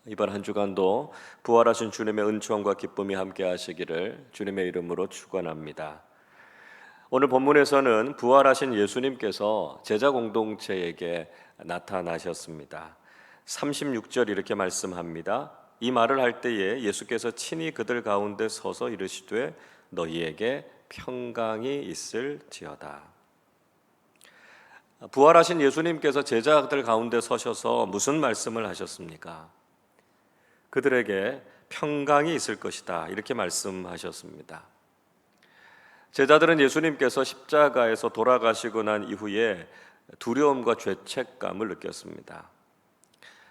이번 한 주간도 부활하신 주님의 은총과 기쁨이 함께 하시기를 주님의 이름으로 축원합니다. 오늘 본문에서는 부활하신 예수님께서 제자 공동체에게 나타나셨습니다. 36절 이렇게 말씀합니다. 이 말을 할 때에 예수께서 친히 그들 가운데 서서 이르시되 너희에게 평강이 있을지어다. 부활하신 예수님께서 제자들 가운데 서셔서 무슨 말씀을 하셨습니까? 그들에게 평강이 있을 것이다 이렇게 말씀하셨습니다. 제자들은 예수님께서 십자가에서 돌아가시고 난 이후에 두려움과 죄책감을 느꼈습니다.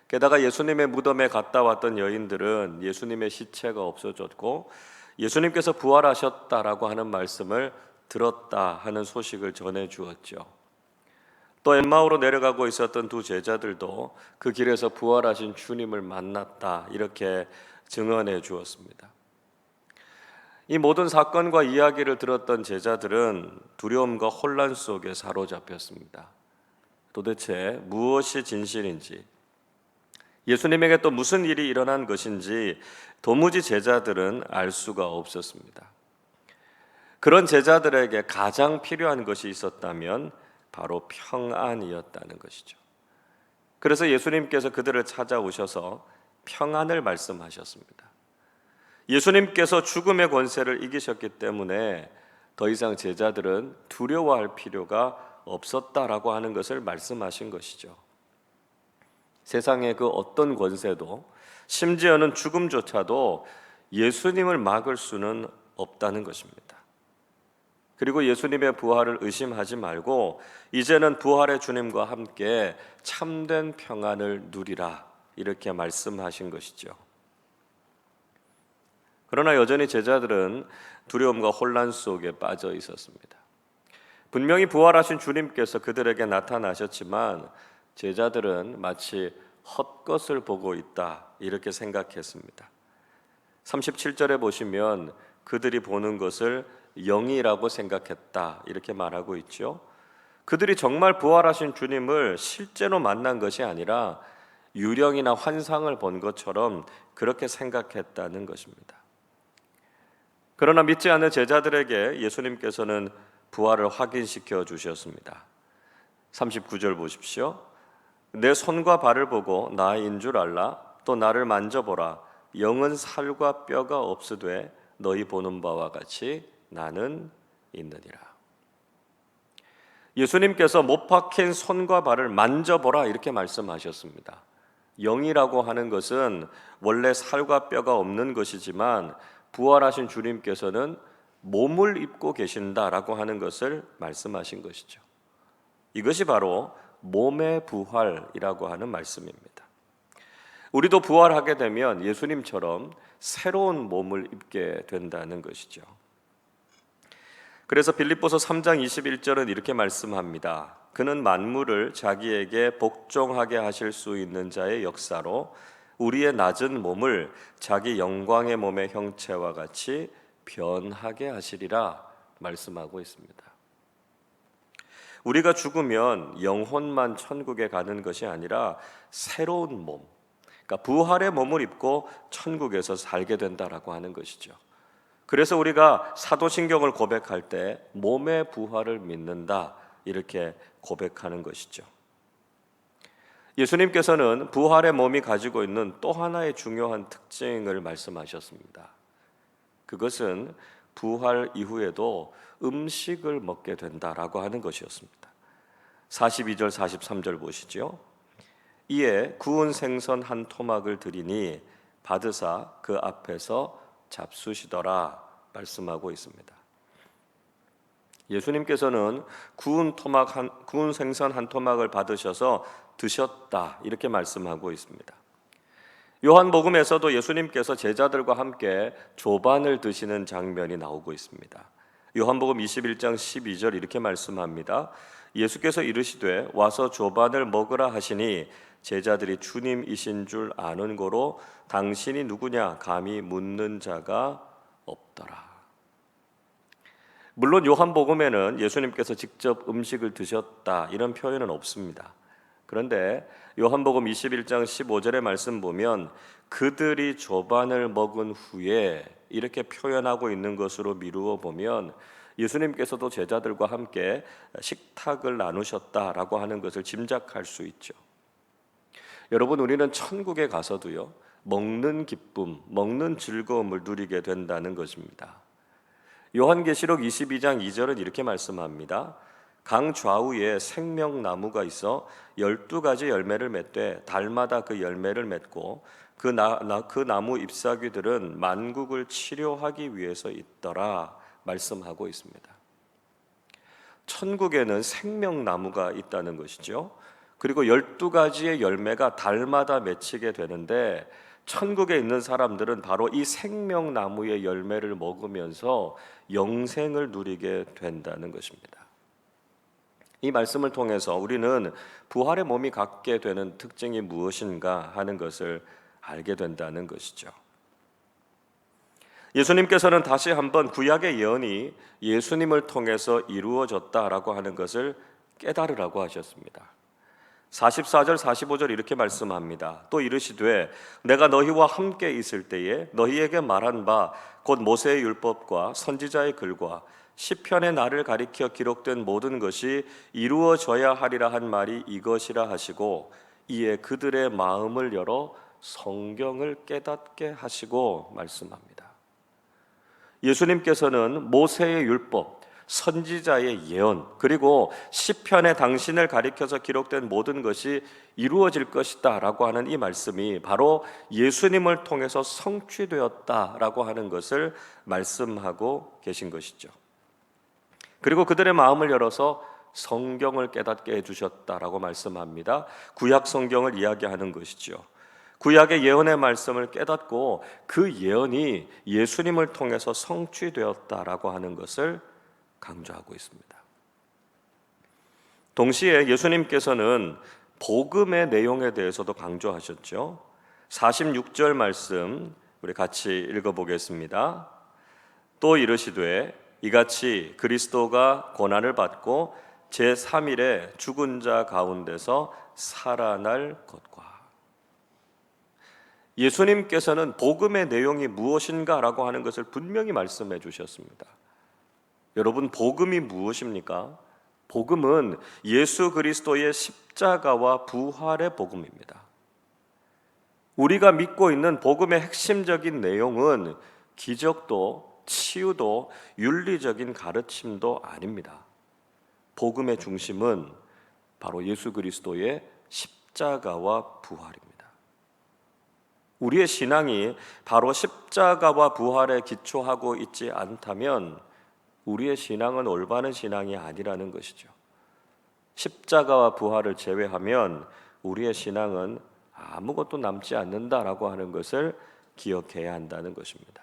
게다가 예수님의 무덤에 갔다 왔던 여인들은 예수님의 시체가 없어졌고 예수님께서 부활하셨다라고 하는 말씀을 들었다 하는 소식을 전해 주었죠. 또 엠마오로 내려가고 있었던 두 제자들도 그 길에서 부활하신 주님을 만났다 이렇게 증언해 주었습니다. 이 모든 사건과 이야기를 들었던 제자들은 두려움과 혼란 속에 사로잡혔습니다. 도대체 무엇이 진실인지, 예수님에게 또 무슨 일이 일어난 것인지 도무지 제자들은 알 수가 없었습니다. 그런 제자들에게 가장 필요한 것이 있었다면 바로 평안이었다는 것이죠. 그래서 예수님께서 그들을 찾아오셔서 평안을 말씀하셨습니다. 예수님께서 죽음의 권세를 이기셨기 때문에 더 이상 제자들은 두려워할 필요가 없었다라고 하는 것을 말씀하신 것이죠. 세상의 그 어떤 권세도, 심지어는 죽음조차도 예수님을 막을 수는 없다는 것입니다. 그리고 예수님의 부활을 의심하지 말고 이제는 부활의 주님과 함께 참된 평안을 누리라 이렇게 말씀하신 것이죠. 그러나 여전히 제자들은 두려움과 혼란 속에 빠져 있었습니다. 분명히 부활하신 주님께서 그들에게 나타나셨지만 제자들은 마치 헛것을 보고 있다 이렇게 생각했습니다. 37절에 보시면 그들이 보는 것을 영이라고 생각했다 이렇게 말하고 있죠. 그들이 정말 부활하신 주님을 실제로 만난 것이 아니라 유령이나 환상을 본 것처럼 그렇게 생각했다는 것입니다. 그러나 믿지 않는 제자들에게 예수님께서는 부활을 확인시켜 주셨습니다. 39절 보십시오. 내 손과 발을 보고 나인 줄 알라. 또 나를 만져보라. 영은 살과 뼈가 없으되 너희 보는 바와 같이 나는 있느니라. 예수님께서 못 박힌 손과 발을 만져보라 이렇게 말씀하셨습니다. 영이라고 하는 것은 원래 살과 뼈가 없는 것이지만 부활하신 주님께서는 몸을 입고 계신다라고 하는 것을 말씀하신 것이죠. 이것이 바로 몸의 부활이라고 하는 말씀입니다. 우리도 부활하게 되면 예수님처럼 새로운 몸을 입게 된다는 것이죠. 그래서 빌립보서 3장 21절은 이렇게 말씀합니다. 그는 만물을 자기에게 복종하게 하실 수 있는 자의 역사로 우리의 낮은 몸을 자기 영광의 몸의 형체와 같이 변하게 하시리라 말씀하고 있습니다. 우리가 죽으면 영혼만 천국에 가는 것이 아니라 새로운 몸, 그러니까 부활의 몸을 입고 천국에서 살게 된다라고 하는 것이죠. 그래서 우리가 사도신경을 고백할 때 몸의 부활을 믿는다 이렇게 고백하는 것이죠. 예수님께서는 부활의 몸이 가지고 있는 또 하나의 중요한 특징을 말씀하셨습니다. 그것은 부활 이후에도 음식을 먹게 된다라고 하는 것이었습니다. 42절 43절 보시죠. 이에 구운 생선 한 토막을 드리니 받으사 그 앞에서 잡수시더라 말씀하고 있습니다. 예수님께서는 구운 생선 한 토막을 받으셔서 드셨다 이렇게 말씀하고 있습니다. 요한복음에서도 예수님께서 제자들과 함께 조반을 드시는 장면이 나오고 있습니다. 요한복음 21장 12절 이렇게 말씀합니다. 예수께서 이르시되 와서 조반을 먹으라 하시니 제자들이 주님이신 줄 아는 고로 당신이 누구냐 감히 묻는 자가 없더라. 물론 요한복음에는 예수님께서 직접 음식을 드셨다 이런 표현은 없습니다. 그런데 요한복음 21장 15절의 말씀 보면 그들이 조반을 먹은 후에 이렇게 표현하고 있는 것으로 미루어 보면 예수님께서도 제자들과 함께 식탁을 나누셨다라고 하는 것을 짐작할 수 있죠. 여러분, 우리는 천국에 가서도요, 먹는 기쁨, 먹는 즐거움을 누리게 된다는 것입니다. 요한계시록 22장 2절은 이렇게 말씀합니다. 강 좌우에 생명나무가 있어 12가지 열매를 맺되 달마다 그 열매를 맺고 그 나무 잎사귀들은 만국을 치료하기 위해서 있더라 말씀하고 있습니다. 천국에는 생명나무가 있다는 것이죠. 그리고 12가지의 열매가 달마다 맺히게 되는데 천국에 있는 사람들은 바로 이 생명나무의 열매를 먹으면서 영생을 누리게 된다는 것입니다. 이 말씀을 통해서 우리는 부활의 몸이 갖게 되는 특징이 무엇인가 하는 것을 알게 된다는 것이죠. 예수님께서는 다시 한번 구약의 예언이 예수님을 통해서 이루어졌다라고 하는 것을 깨달으라고 하셨습니다. 44절 45절 이렇게 말씀합니다. 또 이르시되 내가 너희와 함께 있을 때에 너희에게 말한 바 곧 모세의 율법과 선지자의 글과 시편의 나를 가리켜 기록된 모든 것이 이루어져야 하리라 한 말이 이것이라 하시고 이에 그들의 마음을 열어 성경을 깨닫게 하시고 말씀합니다. 예수님께서는 모세의 율법, 선지자의 예언, 그리고 시편에 당신을 가리켜서 기록된 모든 것이 이루어질 것이다 라고 하는 이 말씀이 바로 예수님을 통해서 성취되었다라고 하는 것을 말씀하고 계신 것이죠. 그리고 그들의 마음을 열어서 성경을 깨닫게 해주셨다라고 말씀합니다. 구약 성경을 이야기하는 것이죠. 구약의 예언의 말씀을 깨닫고 그 예언이 예수님을 통해서 성취되었다라고 하는 것을 강조하고 있습니다. 동시에 예수님께서는 복음의 내용에 대해서도 강조하셨죠. 46절 말씀 우리 같이 읽어보겠습니다. 또 이르시되 이같이 그리스도가 고난을 받고 제3일에 죽은 자 가운데서 살아날 것과. 예수님께서는 복음의 내용이 무엇인가라고 하는 것을 분명히 말씀해 주셨습니다. 여러분, 복음이 무엇입니까? 복음은 예수 그리스도의 십자가와 부활의 복음입니다. 우리가 믿고 있는 복음의 핵심적인 내용은 기적도 치유도 윤리적인 가르침도 아닙니다. 복음의 중심은 바로 예수 그리스도의 십자가와 부활입니다. 우리의 신앙이 바로 십자가와 부활에 기초하고 있지 않다면 우리의 신앙은 올바른 신앙이 아니라는 것이죠. 십자가와 부활을 제외하면 우리의 신앙은 아무것도 남지 않는다라고 하는 것을 기억해야 한다는 것입니다.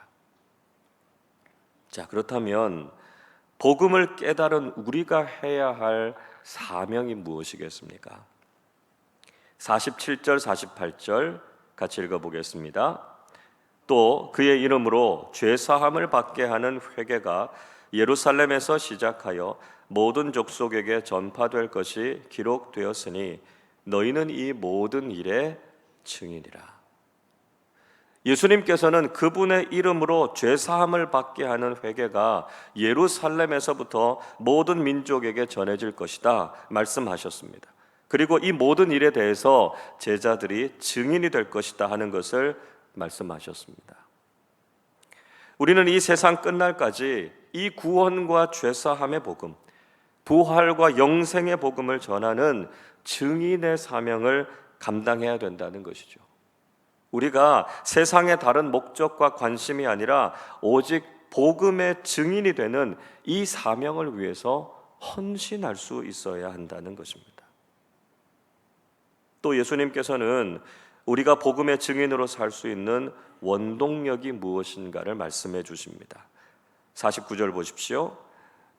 자, 그렇다면 복음을 깨달은 우리가 해야 할 사명이 무엇이겠습니까? 47절 48절 같이 읽어보겠습니다. 또 그의 이름으로 죄사함을 받게 하는 회개가 예루살렘에서 시작하여 모든 족속에게 전파될 것이 기록되었으니 너희는 이 모든 일의 증인이라. 예수님께서는 그분의 이름으로 죄사함을 받게 하는 회개가 예루살렘에서부터 모든 민족에게 전해질 것이다 말씀하셨습니다. 그리고 이 모든 일에 대해서 제자들이 증인이 될 것이다 하는 것을 말씀하셨습니다. 우리는 이 세상 끝날까지 이 구원과 죄사함의 복음, 부활과 영생의 복음을 전하는 증인의 사명을 감당해야 된다는 것이죠. 우리가 세상의 다른 목적과 관심이 아니라 오직 복음의 증인이 되는 이 사명을 위해서 헌신할 수 있어야 한다는 것입니다. 또 예수님께서는 우리가 복음의 증인으로 살 수 있는 원동력이 무엇인가를 말씀해 주십니다. 49절 보십시오.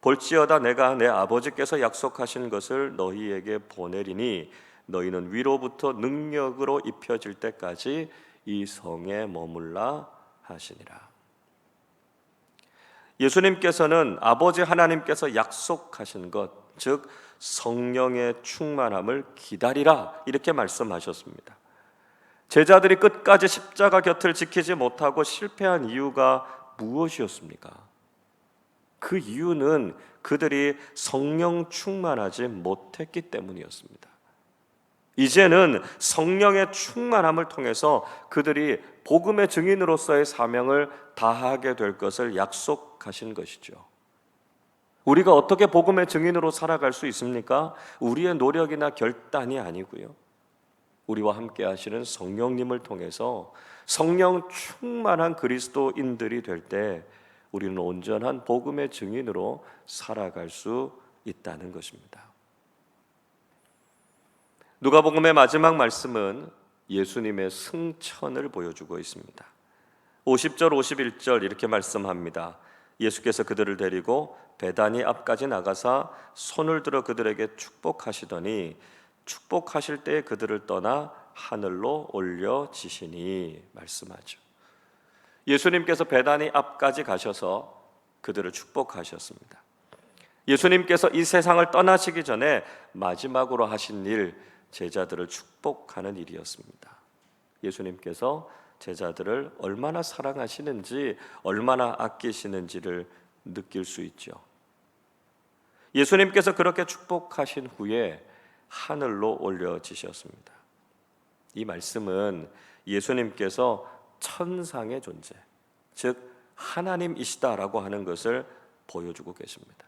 볼지어다 내가 내 아버지께서 약속하신 것을 너희에게 보내리니 너희는 위로부터 능력으로 입혀질 때까지 이 성에 머물라 하시니라. 예수님께서는 아버지 하나님께서 약속하신 것, 즉 성령의 충만함을 기다리라 이렇게 말씀하셨습니다. 제자들이 끝까지 십자가 곁을 지키지 못하고 실패한 이유가 무엇이었습니까? 그 이유는 그들이 성령 충만하지 못했기 때문이었습니다. 이제는 성령의 충만함을 통해서 그들이 복음의 증인으로서의 사명을 다하게 될 것을 약속하신 것이죠. 우리가 어떻게 복음의 증인으로 살아갈 수 있습니까? 우리의 노력이나 결단이 아니고요. 우리와 함께 하시는 성령님을 통해서 성령 충만한 그리스도인들이 될 때 우리는 온전한 복음의 증인으로 살아갈 수 있다는 것입니다. 누가복음의 마지막 말씀은 예수님의 승천을 보여주고 있습니다. 50절 51절 이렇게 말씀합니다. 예수께서 그들을 데리고 베다니 앞까지 나가사 손을 들어 그들에게 축복하시더니 축복하실 때 그들을 떠나 하늘로 올려지시니 말씀하죠. 예수님께서 베다니 앞까지 가셔서 그들을 축복하셨습니다. 예수님께서 이 세상을 떠나시기 전에 마지막으로 하신 일, 제자들을 축복하는 일이었습니다. 예수님께서 제자들을 얼마나 사랑하시는지, 얼마나 아끼시는지를 느낄 수 있죠. 예수님께서 그렇게 축복하신 후에 하늘로 올려지셨습니다. 이 말씀은 예수님께서 천상의 존재, 즉 하나님이시다라고 하는 것을 보여주고 계십니다.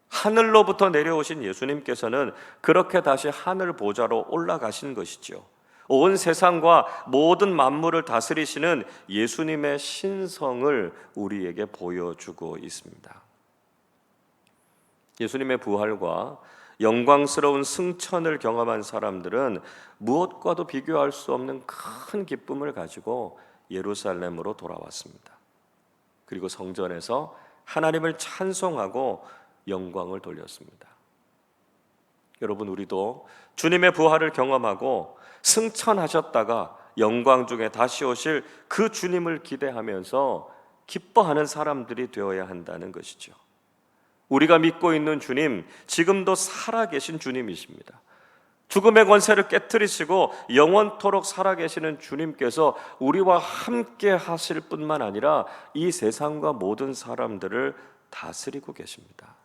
하늘로부터 내려오신 예수님께서는 그렇게 다시 하늘 보좌로 올라가신 것이죠. 온 세상과 모든 만물을 다스리시는 예수님의 신성을 우리에게 보여주고 있습니다. 예수님의 부활과 영광스러운 승천을 경험한 사람들은 무엇과도 비교할 수 없는 큰 기쁨을 가지고 예루살렘으로 돌아왔습니다. 그리고 성전에서 하나님을 찬송하고 영광을 돌렸습니다. 여러분, 우리도 주님의 부활을 경험하고 승천하셨다가 영광 중에 다시 오실 그 주님을 기대하면서 기뻐하는 사람들이 되어야 한다는 것이죠. 우리가 믿고 있는 주님, 지금도 살아계신 주님이십니다. 죽음의 권세를 깨트리시고 영원토록 살아계시는 주님께서 우리와 함께 하실 뿐만 아니라 이 세상과 모든 사람들을 다스리고 계십니다.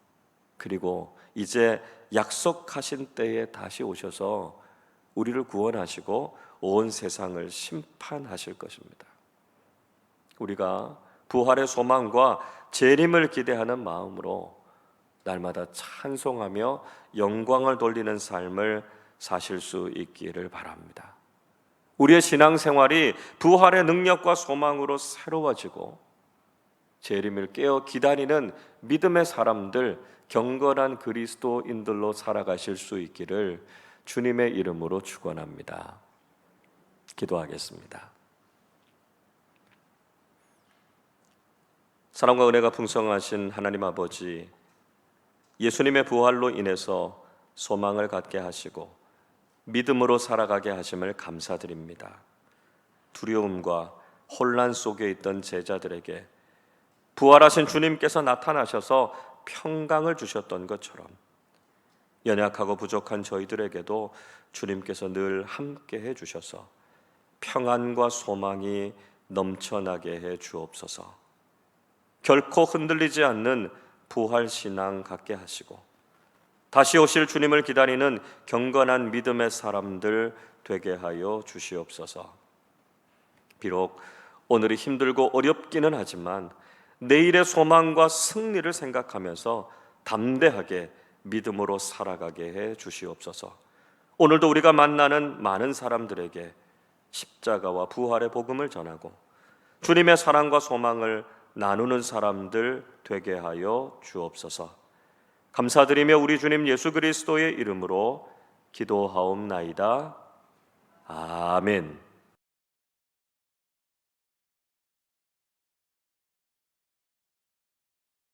그리고 이제 약속하신 때에 다시 오셔서 우리를 구원하시고 온 세상을 심판하실 것입니다. 우리가 부활의 소망과 재림을 기대하는 마음으로 날마다 찬송하며 영광을 돌리는 삶을 사실 수 있기를 바랍니다. 우리의 신앙생활이 부활의 능력과 소망으로 새로워지고 재림을 깨어 기다리는 믿음의 사람들, 경건한 그리스도인들로 살아가실 수 있기를 주님의 이름으로 축원합니다. 기도하겠습니다. 사랑과 은혜가 풍성하신 하나님 아버지, 예수님의 부활로 인해서 소망을 갖게 하시고 믿음으로 살아가게 하심을 감사드립니다. 두려움과 혼란 속에 있던 제자들에게 부활하신 주님께서 나타나셔서 평강을 주셨던 것처럼 연약하고 부족한 저희들에게도 주님께서 늘 함께 해주셔서 평안과 소망이 넘쳐나게 해 주옵소서. 결코 흔들리지 않는 부활신앙 갖게 하시고 다시 오실 주님을 기다리는 경건한 믿음의 사람들 되게 하여 주시옵소서. 비록 오늘이 힘들고 어렵기는 하지만 내일의 소망과 승리를 생각하면서 담대하게 믿음으로 살아가게 해 주시옵소서. 오늘도 우리가 만나는 많은 사람들에게 십자가와 부활의 복음을 전하고 주님의 사랑과 소망을 나누는 사람들 되게 하여 주옵소서. 감사드리며 우리 주님 예수 그리스도의 이름으로 기도하옵나이다. 아멘.